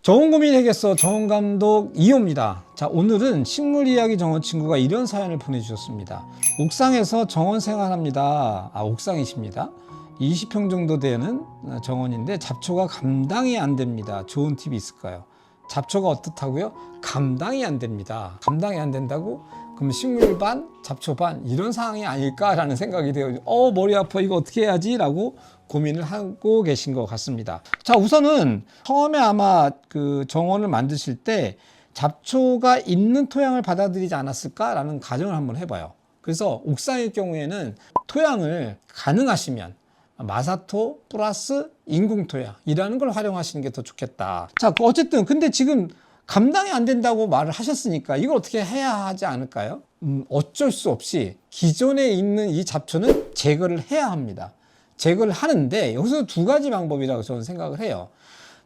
정원 고민 해결서 정원 감독 2호입니다. 자, 오늘은 식물 이야기 정원 친구가 이런 사연을 보내주셨습니다. 옥상에서 정원 생활합니다. 옥상이십니다. 20평 정도 되는 정원인데 잡초가 감당이 안 됩니다. 좋은 팁이 있을까요? 잡초가 어떻다고요? 감당이 안 됩니다. 감당이 안 된다고? 그럼 식물 반, 잡초 반 이런 상황이 아닐까라는 생각이 돼요. 머리 아파, 이거 어떻게 해야지? 라고 고민을 하고 계신 것 같습니다. 자, 우선은 처음에 아마 그 정원을 만드실 때 잡초가 있는 토양을 받아들이지 않았을까라는 가정을 한번 해봐요. 그래서 옥상일 경우에는 토양을 가능하시면 마사토 플러스 인공토양이라는 걸 활용하시는 게 더 좋겠다. 자, 어쨌든 근데 지금 감당이 안 된다고 말을 하셨으니까 이걸 어떻게 해야 하지 않을까요? 어쩔 수 없이 기존에 있는 이 잡초는 제거를 해야 합니다. 제거를 하는데 여기서 두 가지 방법이라고 저는 생각을 해요.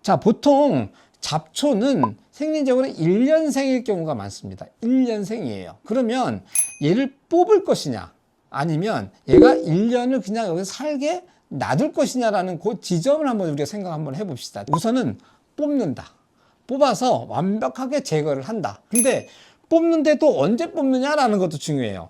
자, 보통 잡초는 생리적으로 1년생일 경우가 많습니다. 1년생이에요. 그러면 얘를 뽑을 것이냐 아니면 얘가 1년을 그냥 여기서 살게 놔둘 것이냐라는 그 지점을 한번 우리가 생각 한번 해봅시다. 우선은 뽑는다. 뽑아서 완벽하게 제거를 한다. 근데 뽑는데도 언제 뽑느냐라는 것도 중요해요.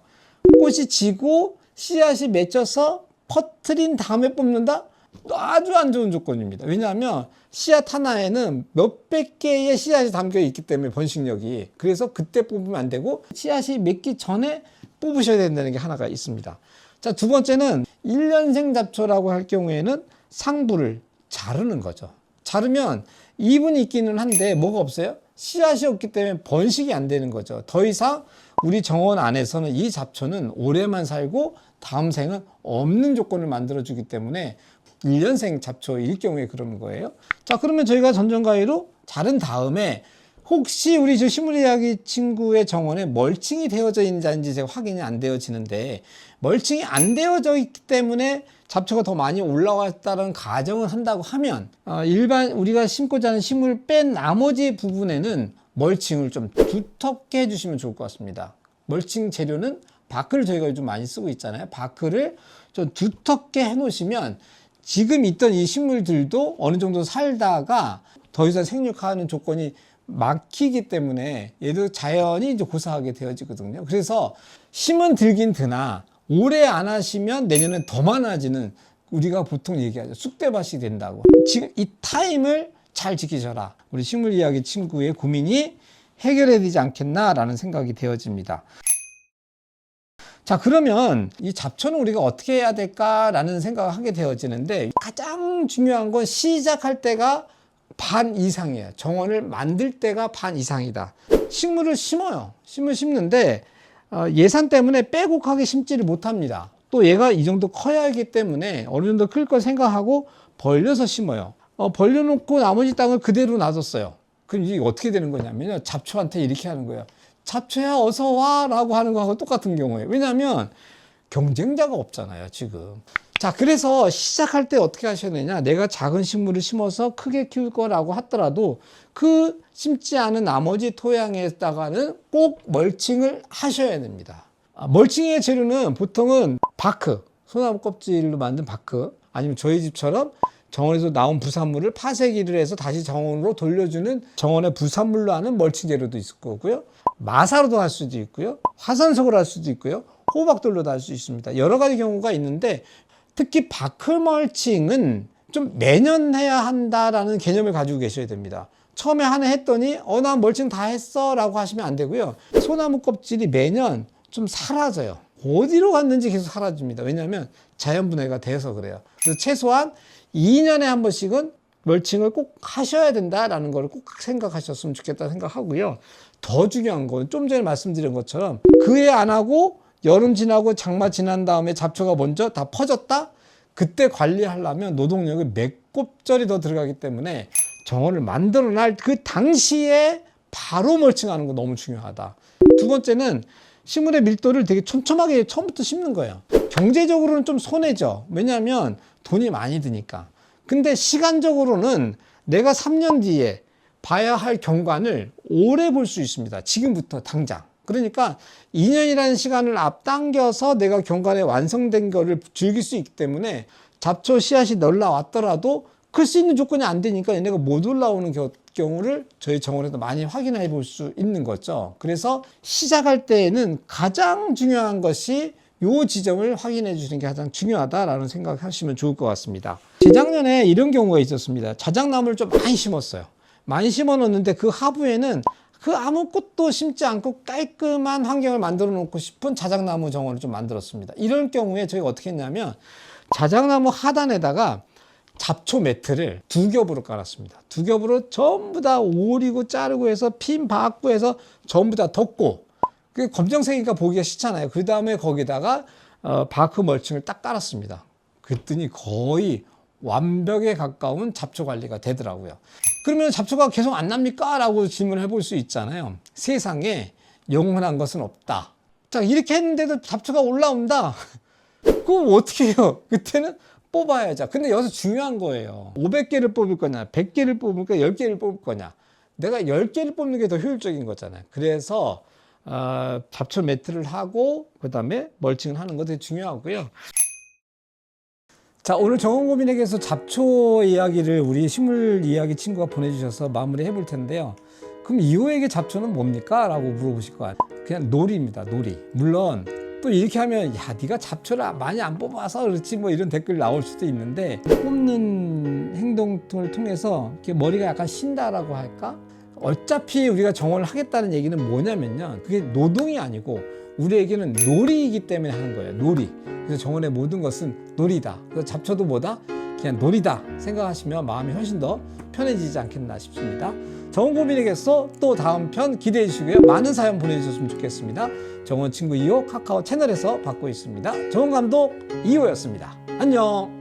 꽃이 지고 씨앗이 맺혀서 퍼트린 다음에 뽑는다? 아주 안 좋은 조건입니다. 왜냐하면 씨앗 하나에는 몇백 개의 씨앗이 담겨 있기 때문에 번식력이. 그래서 그때 뽑으면 안 되고 씨앗이 맺기 전에 뽑으셔야 된다는 게 하나가 있습니다. 자, 두 번째는 1년생 잡초라고 할 경우에는 상부를 자르는 거죠. 자르면 이분이 있기는 한데 뭐가 없어요? 씨앗이 없기 때문에 번식이 안 되는 거죠. 더 이상 우리 정원 안에서는 이 잡초는 오래만 살고 다음 생은 없는 조건을 만들어주기 때문에 1년생 잡초일 경우에 그러는 거예요. 자, 그러면 저희가 전정가위로 자른 다음에 혹시 우리 저 식물 이야기 친구의 정원에 멀칭이 되어져 있는지 아닌지 제가 확인이 안 되어지는데 멀칭이 안 되어져 있기 때문에 잡초가 더 많이 올라왔다는 가정을 한다고 하면 일반 우리가 심고자 하는 식물 뺀 나머지 부분에는 멀칭을 좀 두텁게 해주시면 좋을 것 같습니다. 멀칭 재료는 바크를 저희가 요즘 많이 쓰고 있잖아요. 바크를 좀 두텁게 해놓으시면 지금 있던 이 식물들도 어느 정도 살다가 더 이상 생육하는 조건이 막히기 때문에 얘도 자연히 이제 고사하게 되어지거든요. 그래서 심은 들긴 드나 오래 안 하시면 내년엔 더 많아지는, 우리가 보통 얘기하죠. 쑥대밭이 된다고. 지금 이 타임을 잘 지키셔라. 우리 식물 이야기 친구의 고민이 해결해야 되지 않겠나라는 생각이 되어집니다. 자, 그러면 이 잡초는 우리가 어떻게 해야 될까라는 생각을 하게 되어지는데 가장 중요한 건 시작할 때가 반 이상이에요. 정원을 만들 때가 반 이상이다. 식물을 심어요. 식물 심는데 예산 때문에 빼곡하게 심지를 못합니다. 또 얘가 이 정도 커야 하기 때문에 어느 정도 클 걸 생각하고 벌려서 심어요. 벌려놓고 나머지 땅을 그대로 놔뒀어요. 그럼 이게 어떻게 되는 거냐면요, 잡초한테 이렇게 하는 거예요. 잡초야 어서 와 라고 하는 거하고 똑같은 경우에요. 왜냐하면 경쟁자가 없잖아요 지금. 자, 그래서 시작할 때 어떻게 하셔야 되냐, 내가 작은 식물을 심어서 크게 키울 거라고 하더라도 그 심지 않은 나머지 토양에다가는 꼭 멀칭을 하셔야 됩니다. 멀칭의 재료는 보통은 바크, 소나무 껍질로 만든 바크, 아니면 저희 집처럼 정원에서 나온 부산물을 파쇄기를 해서 다시 정원으로 돌려주는 정원의 부산물로 하는 멀칭 재료도 있을 거고요. 마사로도 할 수도 있고요. 화산석으로 할 수도 있고요. 호박돌로도 할 수 있습니다. 여러 가지 경우가 있는데 특히 바크 멀칭은 좀 매년 해야 한다라는 개념을 가지고 계셔야 됩니다. 처음에 하나 했더니 나 멀칭 다 했어 라고 하시면 안 되고요. 소나무 껍질이 매년 좀 사라져요. 어디로 갔는지 계속 사라집니다. 왜냐하면 자연분해가 돼서 그래요. 그래서 최소한 2년에 한 번씩은 멀칭을 꼭 하셔야 된다라는 걸 꼭 생각하셨으면 좋겠다 생각하고요. 더 중요한 건 좀 전에 말씀드린 것처럼 그해 안 하고 여름 지나고 장마 지난 다음에 잡초가 먼저 다 퍼졌다? 그때 관리하려면 노동력이 몇 곱절이 더 들어가기 때문에 정원을 만들어 날 그 당시에 바로 멀칭하는 거 너무 중요하다. 두 번째는 식물의 밀도를 되게 촘촘하게 처음부터 심는 거예요. 경제적으로는 좀 손해죠. 왜냐하면 돈이 많이 드니까. 근데 시간적으로는 내가 3년 뒤에 봐야 할 경관을 오래 볼 수 있습니다. 지금부터 당장. 그러니까 2년이라는 시간을 앞당겨서 내가 경관에 완성된 거를 즐길 수 있기 때문에 잡초 씨앗이 날라왔더라도 클 수 있는 조건이 안 되니까 얘네가 못 올라오는 경우를 저희 정원에도 많이 확인해 볼 수 있는 거죠. 그래서 시작할 때에는 가장 중요한 것이 요 지점을 확인해 주시는 게 가장 중요하다라는 생각하시면 좋을 것 같습니다. 재작년에 이런 경우가 있었습니다. 자작나무를 좀 많이 심었어요. 많이 심어 놓는데 그 하부에는 그 아무것도 심지 않고 깔끔한 환경을 만들어 놓고 싶은 자작나무 정원을 좀 만들었습니다. 이런 경우에 저희가 어떻게 했냐면 자작나무 하단에다가 잡초 매트를 2겹으로 깔았습니다. 2겹으로 전부 다 오리고 자르고 해서 핀 박고 해서 전부 다 덮고, 그 검정색이니까 보기가 싫잖아요. 그 다음에 거기다가 바크 멀칭을 딱 깔았습니다. 그랬더니 거의 완벽에 가까운 잡초 관리가 되더라고요. 그러면 잡초가 계속 안 납니까? 라고 질문을 해볼 수 있잖아요. 세상에 영원한 것은 없다. 자, 이렇게 했는데도 잡초가 올라온다. 그럼 어떻게 해요? 그때는 뽑아야죠. 근데 여기서 중요한 거예요. 500개를 뽑을 거냐, 100개를 뽑을까, 10개를 뽑을 거냐. 내가 10개를 뽑는 게 더 효율적인 거잖아요. 그래서 잡초 매트를 하고 그 다음에 멀칭을 하는 거 되게 중요하고요. 자, 오늘 정원고민에게서 잡초 이야기를 우리 식물 이야기 친구가 보내주셔서 마무리 해볼 텐데요. 그럼 이호에게 잡초는 뭡니까? 라고 물어보실 것 같아요. 그냥 놀이입니다. 놀이. 물론 또 이렇게 하면 야, 네가 잡초를 많이 안 뽑아서 그렇지 뭐 이런 댓글 나올 수도 있는데, 뽑는 행동을 통해서 이렇게 머리가 약간 쉰다라고 할까? 어차피 우리가 정원을 하겠다는 얘기는 뭐냐면요, 그게 노동이 아니고 우리에게는 놀이이기 때문에 하는 거예요. 놀이. 그래서 정원의 모든 것은 놀이다. 그래서 잡초도 뭐다? 그냥 놀이다 생각하시면 마음이 훨씬 더 편해지지 않겠나 싶습니다. 정원고민에게서 또 다음 편 기대해 주시고요. 많은 사연 보내주셨으면 좋겠습니다. 정원친구 2호 카카오 채널에서 받고 있습니다. 정원감독 2호였습니다. 안녕.